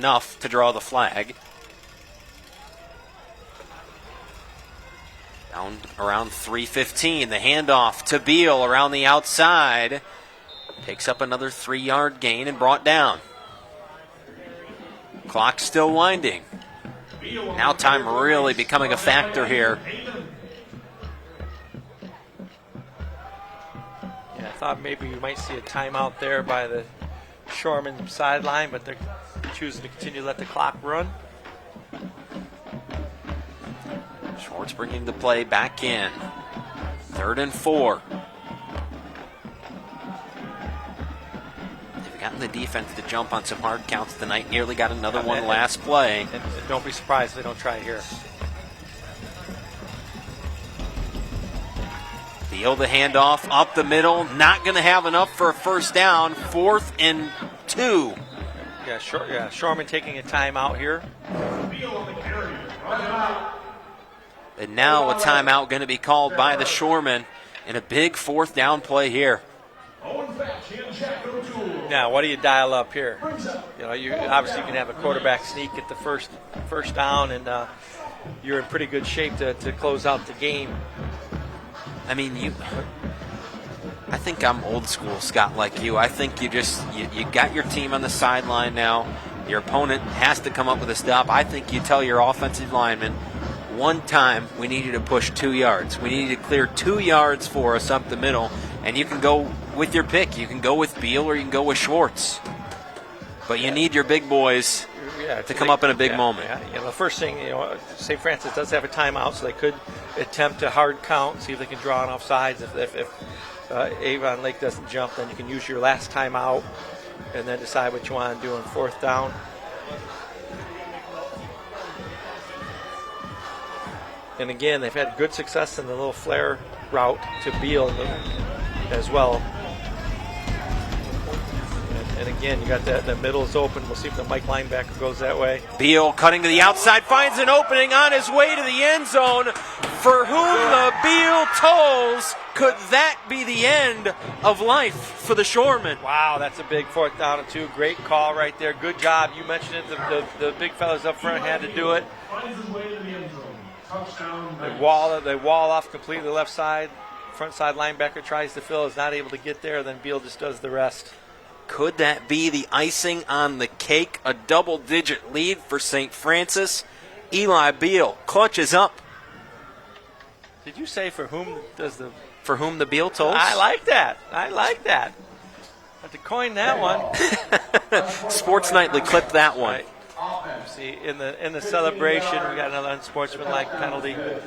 enough to draw the flag. Down around 3:15, the handoff to Beal around the outside. Takes up another 3-yard gain and brought down. Clock still winding. Now time really becoming a factor here. Yeah, I thought maybe you might see a timeout there by the Shoreman sideline, but they're choosing to continue to let the clock run. Schwartz bringing the play back in. 3rd and 4. They've gotten the defense to jump on some hard counts tonight. Nearly got another one last play. And don't be surprised if they don't try it here. Beal the handoff up the middle. Not going to have enough for a first down. 4th and 2. Yeah, Shoreman taking a timeout here. And now a timeout going to be called by the Shoreman in a big 4th down play here. Now, what do you dial up here? You know, you obviously can have a quarterback sneak at the first down, and you're in pretty good shape to close out the game. I mean, I think I'm old school, Scott, like you. I think you got your team on the sideline now. Your opponent has to come up with a stop. I think you tell your offensive lineman, one time we need you to push 2 yards. We need you to clear 2 yards for us up the middle, and you can go with your pick. You can go with Beal or you can go with Schwartz. But you need your big boys to come up in a big moment. Yeah. You know, the first thing, St. Francis does have a timeout, so they could attempt a hard count, see if they can draw an offsides. If Avon Lake doesn't jump, then you can use your last timeout and then decide what you want to do on 4th down. And again, they've had good success in the little flare route to Beal as well. And again, you got the middle is open. We'll see if the Mike linebacker goes that way. Beal cutting to the outside, finds an opening on his way to the end zone. For whom the Beal tolls, could that be the end of life for the Shoreman? Wow, that's a big 4th down and 2. Great call right there. Good job. You mentioned it. The big fellas up front had to do it. They wall off completely the left side. Front side linebacker tries to fill, is not able to get there. Then Beal just does the rest. Could that be the icing on the cake? A double-digit lead for St. Francis. Eli Beal clutches up. Did you say for whom the Beal tolls? I like that. Have to coin that one. Sports Nightly clipped that one. Right. See, in the celebration, we got another unsportsmanlike penalty. The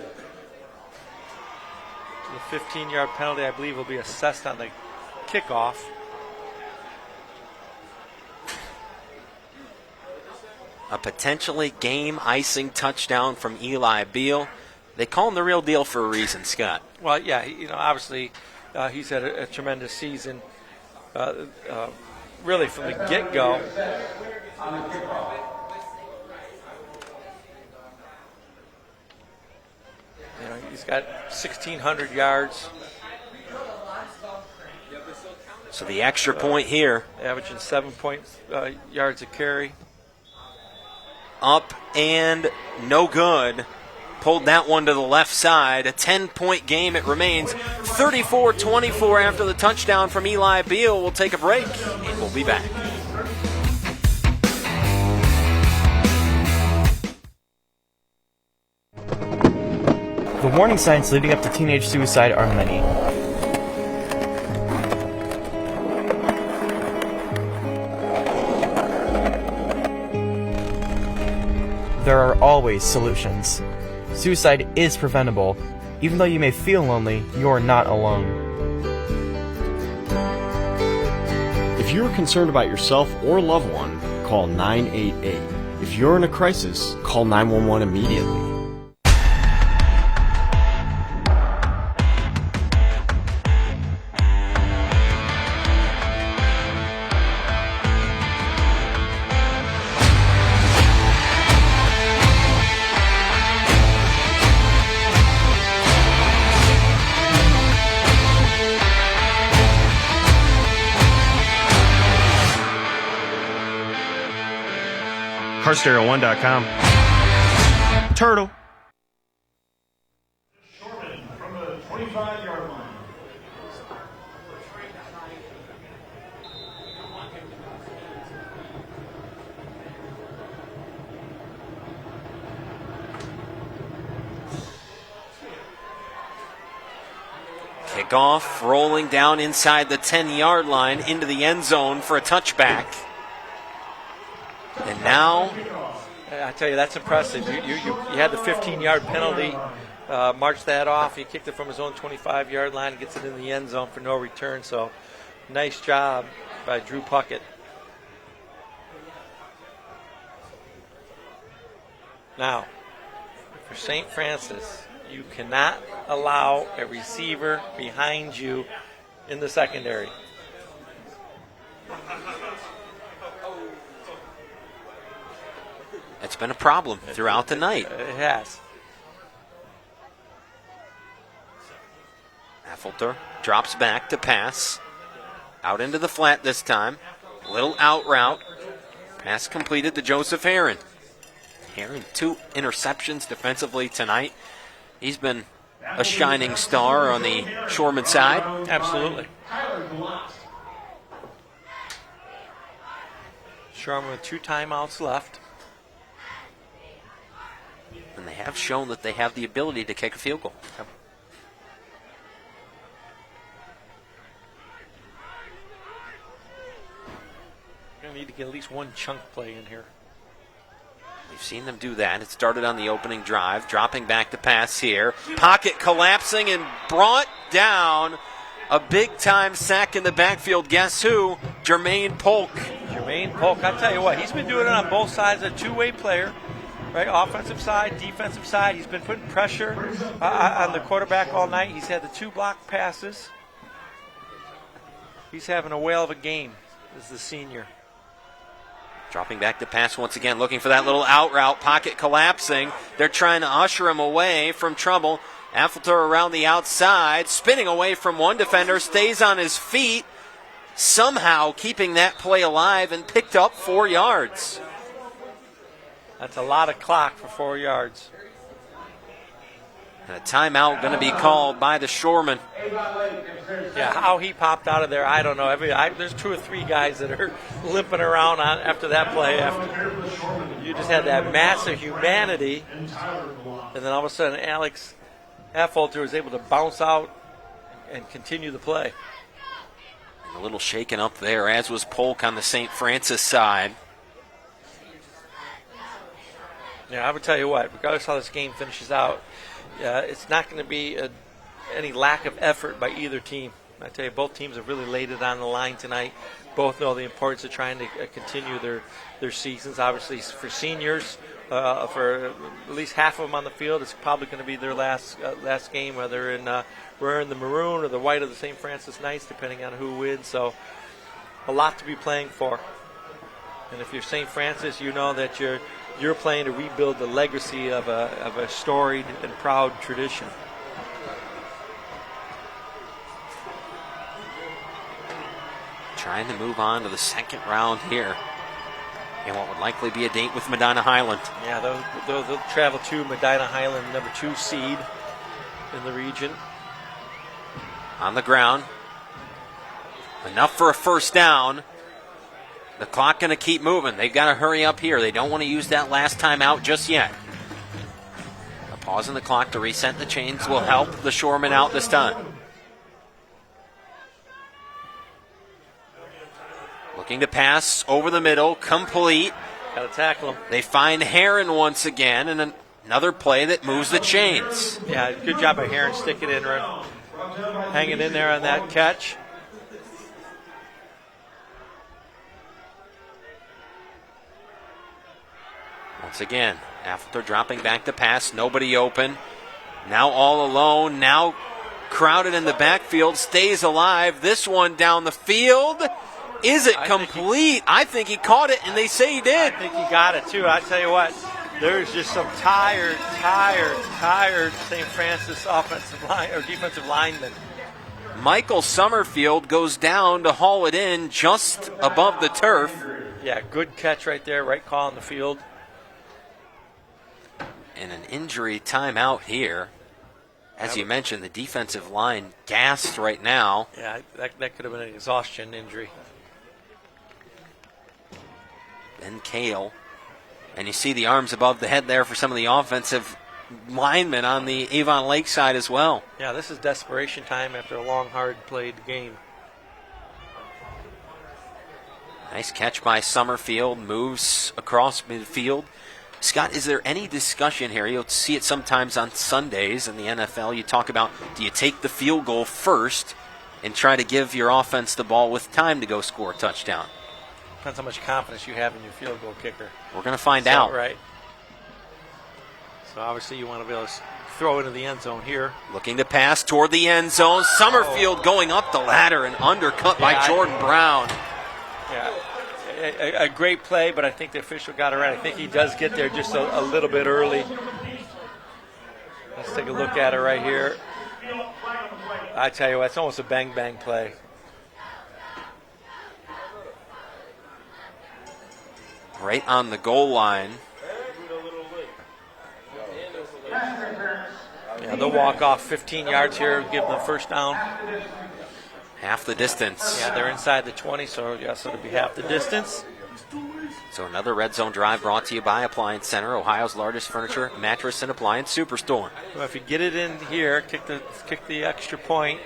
15-yard penalty, I believe, will be assessed on the kickoff. A potentially game-icing touchdown from Eli Beal. They call him the real deal for a reason, Scott. Well, yeah, obviously he's had a tremendous season. Really from the get-go. He's got 1,600 yards. So the extra point here. Averaging 7 yards a carry. Up and no good. Pulled that one to the left side. A 10-point game it remains. 34-24 after the touchdown from Eli Beal. We'll take a break and we'll be back. The warning signs leading up to teenage suicide are many. There are always solutions. Suicide is preventable. Even though you may feel lonely, you're not alone. If you are concerned about yourself or loved one, call 988. If you're in a crisis, call 911 immediately. CarStereo1.com. Turtle. Shorman from the 25-yard line. Kickoff rolling down inside the 10-yard line into the end zone for a touchback. And now, I tell you, that's impressive. You had the 15-yard penalty, marched that off. He kicked it from his own 25-yard line, gets it in the end zone for no return. So, nice job by Drew Puckett. Now, for St. Francis, you cannot allow a receiver behind you in the secondary. it's been a problem throughout the night. It has. Affolter drops back to pass. Out into the flat this time. Little out route. Pass completed to Joseph Herron. Herron, 2 interceptions defensively tonight. He's been a shining star on the Shoreman side. Absolutely. Shoreman with 2 timeouts left. And they have shown that they have the ability to kick a field goal. Going to need to get at least one chunk play in here. We've seen them do that. It started on the opening drive, dropping back to pass here. Pocket collapsing and brought down. A big-time sack in the backfield. Guess who? Jermaine Polk. Jermaine Polk, I tell you what, he's been doing it on both sides, a two-way player, right? Offensive side, defensive side. He's been putting pressure on the quarterback all night. He's had the 2 block passes. He's having a whale of a game as the senior. Dropping back to pass once again, looking for that little out route. Pocket collapsing. They're trying to usher him away from trouble. Affolter around the outside, spinning away from one defender, stays on his feet, somehow keeping that play alive and picked up 4 yards. That's a lot of clock for 4 yards. And a timeout going to be called by the Shoreman. Yeah, how he popped out of there, I don't know. There's 2 or 3 guys that are limping around after that play. You just had that massive humanity, and then all of a sudden Alex Affolter was able to bounce out and continue the play. A little shaken up there, as was Polk on the St. Francis side. Yeah, I would tell you what, regardless how this game finishes out, it's not going to be any lack of effort by either team. I tell you, both teams have really laid it on the line tonight. Both know the importance of trying to continue their seasons. Obviously, for seniors, for at least half of them on the field, it's probably going to be their last game, whether wearing the maroon or the white of the St. Francis Knights, depending on who wins. So, a lot to be playing for. And if you're St. Francis, you know that you're playing to rebuild the legacy of a storied and proud tradition. Trying to move on to the second round here. And what would likely be a date with Medina Highland. Yeah, they'll travel to Medina Highland, number 2 seed in the region. On the ground. Enough for a first down. The clock going to keep moving. They've got to hurry up here. They don't want to use that last time out just yet. A pause in the clock to reset the chains will help the Shoremen out this time. Looking to pass over the middle, complete. Got to tackle him. They find Herron once again, and another play that moves the chains. Yeah, good job by Herron sticking in, hanging in there on that catch. Once again, Affolter dropping back to pass, nobody open. Now all alone, now crowded in the backfield, stays alive. This one down the field. Is it complete? I think he caught it, and they say he did. I think he got it, too. I tell you what, there's just some tired St. Francis offensive line or defensive linemen. Michael Summerfield goes down to haul it in just above the turf. Yeah, good catch right there, right call in the field. in an injury timeout here. As you mentioned, the defensive line gassed right now. Yeah, that could have been an exhaustion injury. Ben Kale. And you see the arms above the head there for some of the offensive linemen on the Avon Lake side as well. Yeah, this is desperation time after a long, hard-played game. Nice catch by Summerfield, moves across midfield. Scott, is there any discussion here? You'll see it sometimes on Sundays in the NFL. You talk about, do you take the field goal first and try to give your offense the ball with time to go score a touchdown? Depends how much confidence you have in your field goal kicker. We're going to find out. Right. So obviously you want to be able to throw into the end zone here. Looking to pass toward the end zone. Summerfield going up the ladder and undercut by Jordan Brown. Yeah, a great play, but I think the official got it right. I think he does get there just a little bit early. Let's take a look at it right here. I tell you what, it's almost a bang-bang play. Right on the goal line. Yeah, they'll walk off 15 yards here, give them the first down. Half the distance. Yeah, they're inside the 20, so yes, it'll be half the distance. So another red zone drive brought to you by Appliance Center, Ohio's largest furniture, mattress, and appliance superstore. Well, if you get it in here, kick the extra point.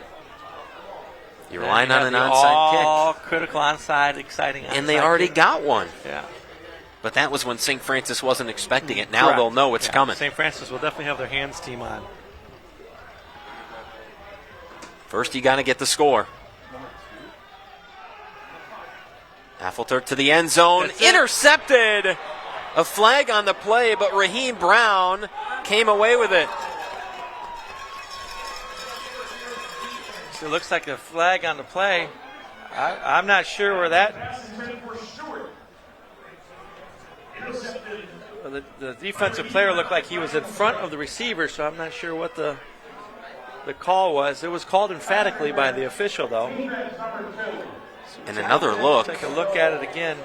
You're relying on an onside all kick. critical onside, exciting onside And they already kick. got one. Yeah. But that was when St. Francis wasn't expecting it. Now Correct. they'll know it's coming. St. Francis will definitely have their hands team on. First, you got to get the score. Affelter to the end zone. Intercepted. A flag on the play, but Raheem Brown came away with it. So it looks like a flag on the play. I'm not sure where that. The defensive player looked like he was in front of the receiver, so I'm not sure what the call was. It was called emphatically by the official, though. And another look. Take a look at it again.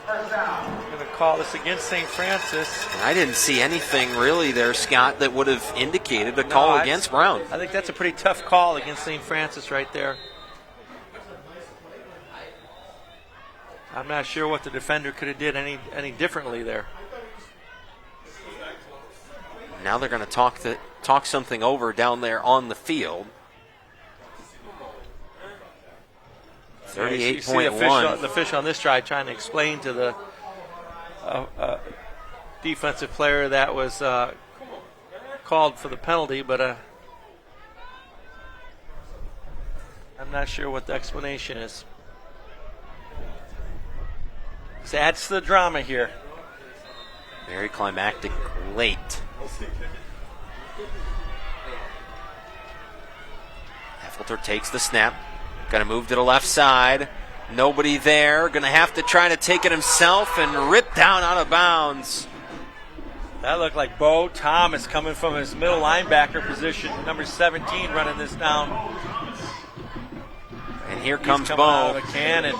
I'm going to call this against St. Francis. I didn't see anything really there, Scott, that would have indicated a call against Brown. I think that's a pretty tough call against St. Francis right there. I'm not sure what the defender could have did any differently there. Now they're going to talk something over down there on the field. 38.1. You see the official on this drive trying to explain to the defensive player that was called for the penalty, but I'm not sure what the explanation is. This adds to the drama here. Very climactic late. Affelter takes the snap. Going to move to the left side. Nobody there. Going to have to try to take it himself and rip down out of bounds. That looked like Bo Thomas coming from his middle linebacker position, number 17, running this down. And here comes Bo. Bo. Out of a cannon.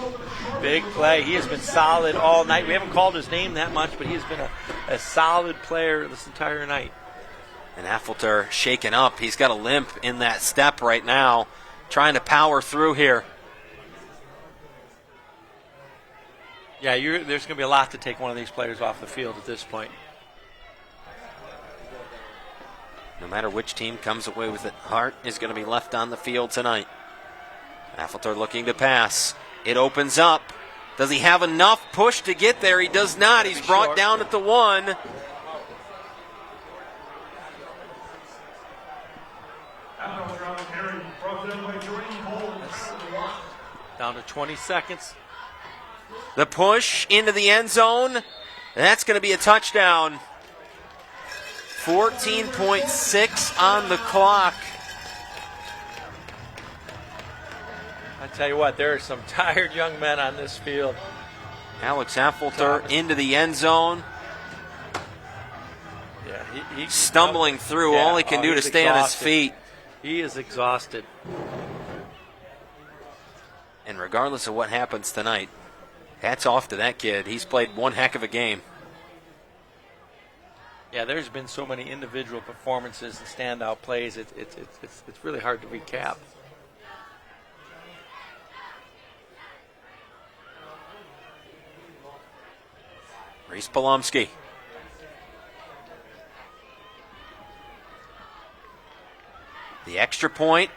Big play. He has been solid all night. We haven't called his name that much, but he has been a solid player this entire night. And Affelter shaken up. He's got a limp in that step right now, trying to power through here. Yeah, there's going to be a lot to take one of these players off the field at this point. No matter which team comes away with it, Hart is going to be left on the field tonight. Affelter looking to pass. It opens up. Does he have enough push to get there? He does not. He's brought down at the 1. Down to 20 seconds. The push into the end zone. That's going to be a touchdown. 14.6 on the clock. I tell you what, there are some tired young men on this field. Alex Affelter into the end zone. Yeah, he's stumbling through. Yeah, all he can do to stay on his feet. He is exhausted. And regardless of what happens tonight, hats off to that kid. He's played one heck of a game. Yeah, there's been so many individual performances and standout plays. It's really hard to recap. Reese Polomsky. The extra point.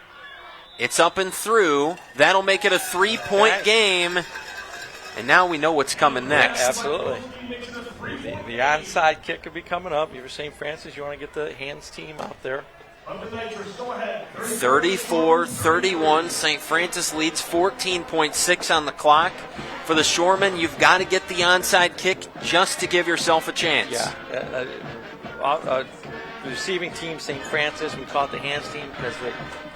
It's up and through. That'll make it a 3-point game. And now we know what's coming next. Yeah, absolutely. The onside kick could be coming up. You're St. Francis, you want to get the hands team out there. 34-31. St. Francis leads 14.6 on the clock. For the Shoremen, you've got to get the onside kick just to give yourself a chance. Yeah. The receiving team, St. Francis, we call it the hands team because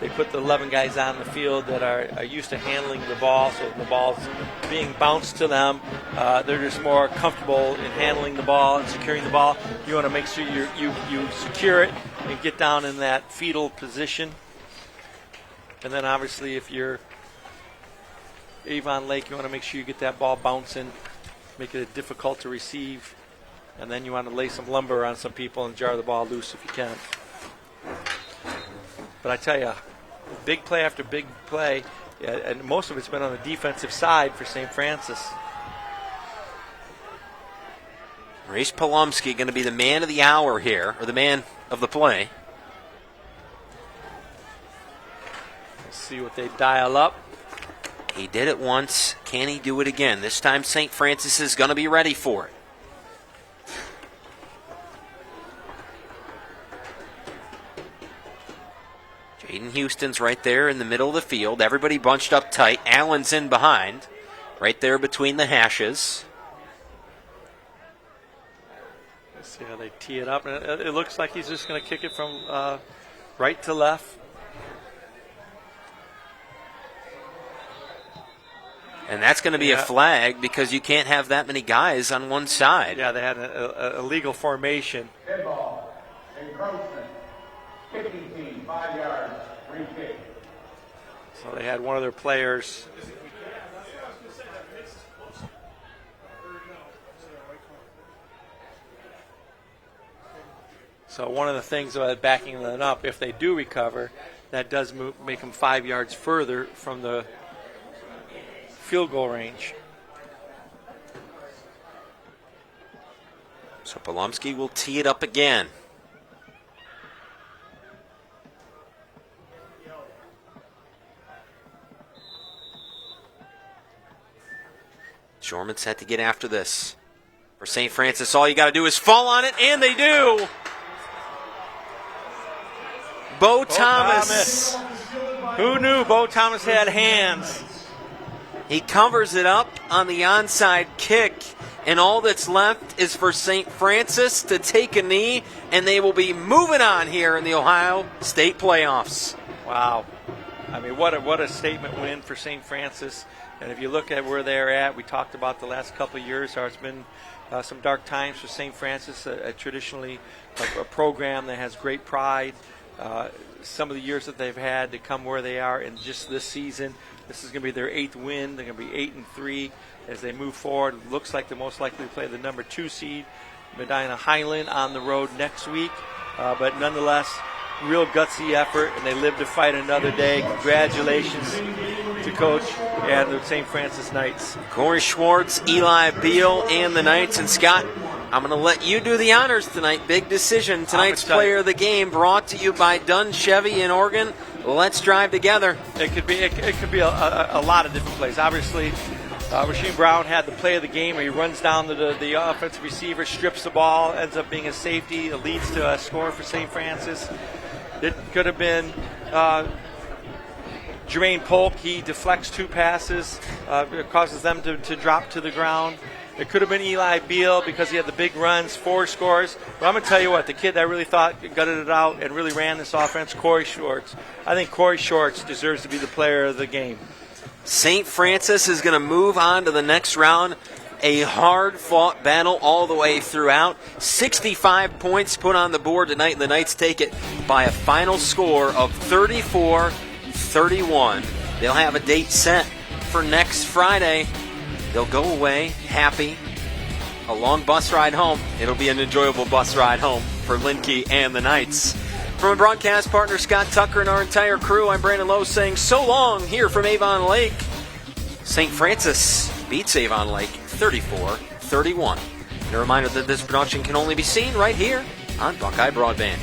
they put the 11 guys on the field that are used to handling the ball, so the ball's being bounced to them. They're just more comfortable in handling the ball and securing the ball. You want to make sure you secure it and get down in that fetal position. And then obviously if you're Avon Lake, you want to make sure you get that ball bouncing, make it difficult to receive. And then you want to lay some lumber on some people and jar the ball loose if you can. But I tell you, big play after big play, and most of it's been on the defensive side for St. Francis. Reese Polomsky going to be the man of the hour here, or the man of the play. Let's see what they dial up. He did it once. Can he do it again? This time St. Francis is going to be ready for it. Jaden Houston's right there in the middle of the field. Everybody bunched up tight. Allen's in behind, right there between the hashes. Let's see how they tee it up. It looks like he's just going to kick it from right to left. And that's going to be a flag because you can't have that many guys on one side. Yeah, they had a illegal formation. Dead ball. Encroachment. Kicking team, 5 yards. Free kick. So they had one of their players. So one of the things about backing them up, if they do recover, that does make them 5 yards further from the field goal range. So Polomsky will tee it up again. Shoreman set to get after this. For St. Francis, all you got to do is fall on it, and they do. Bo Thomas. Who knew Bo Thomas had hands? He covers it up on the onside kick, and all that's left is for St. Francis to take a knee, and they will be moving on here in the Ohio State playoffs. Wow. I mean, what a statement win for St. Francis. And if you look at where they're at, we talked about the last couple of years how it's been some dark times for St. Francis, traditionally a program that has great pride. Some of the years that they've had to come where they are, and just this season, this is going to be their 8th win. They're going to be 8-3 as they move forward. Looks like they're most likely to play the number 2 seed, Medina Highland, on the road next week. But nonetheless, real gutsy effort, and they live to fight another day. Congratulations to Coach and the St. Francis Knights. Corey Schwartz, Eli Beal, and the Knights. And Scott, I'm going to let you do the honors tonight. Big decision. Tonight's player of the game brought to you by Dunn Chevy in Oregon. Let's drive together. It could be a lot of different plays. Obviously, Rasheem Brown had the play of the game where he runs down the offensive receiver, strips the ball, ends up being a safety. It leads to a score for St. Francis. It could have been Jermaine Polk. He deflects 2 passes. It causes them to drop to the ground. It could have been Eli Beal because he had the big runs, 4 scores. But I'm going to tell you what, the kid that I really thought gutted it out and really ran this offense, Corey Schwartz. I think Corey Schwartz deserves to be the player of the game. St. Francis is going to move on to the next round. A hard-fought battle all the way throughout. 65 points put on the board tonight, and the Knights take it by a final score of 34-31. They'll have a date set for next Friday. They'll go away happy. A long bus ride home. It'll be an enjoyable bus ride home. for Linke and the Knights. From a broadcast partner, Scott Tucker, and our entire crew, I'm Brandon Lowe saying so long here from Avon Lake. St. Francis beats Avon Lake 34-31. And a reminder that this production can only be seen right here on Buckeye Broadband.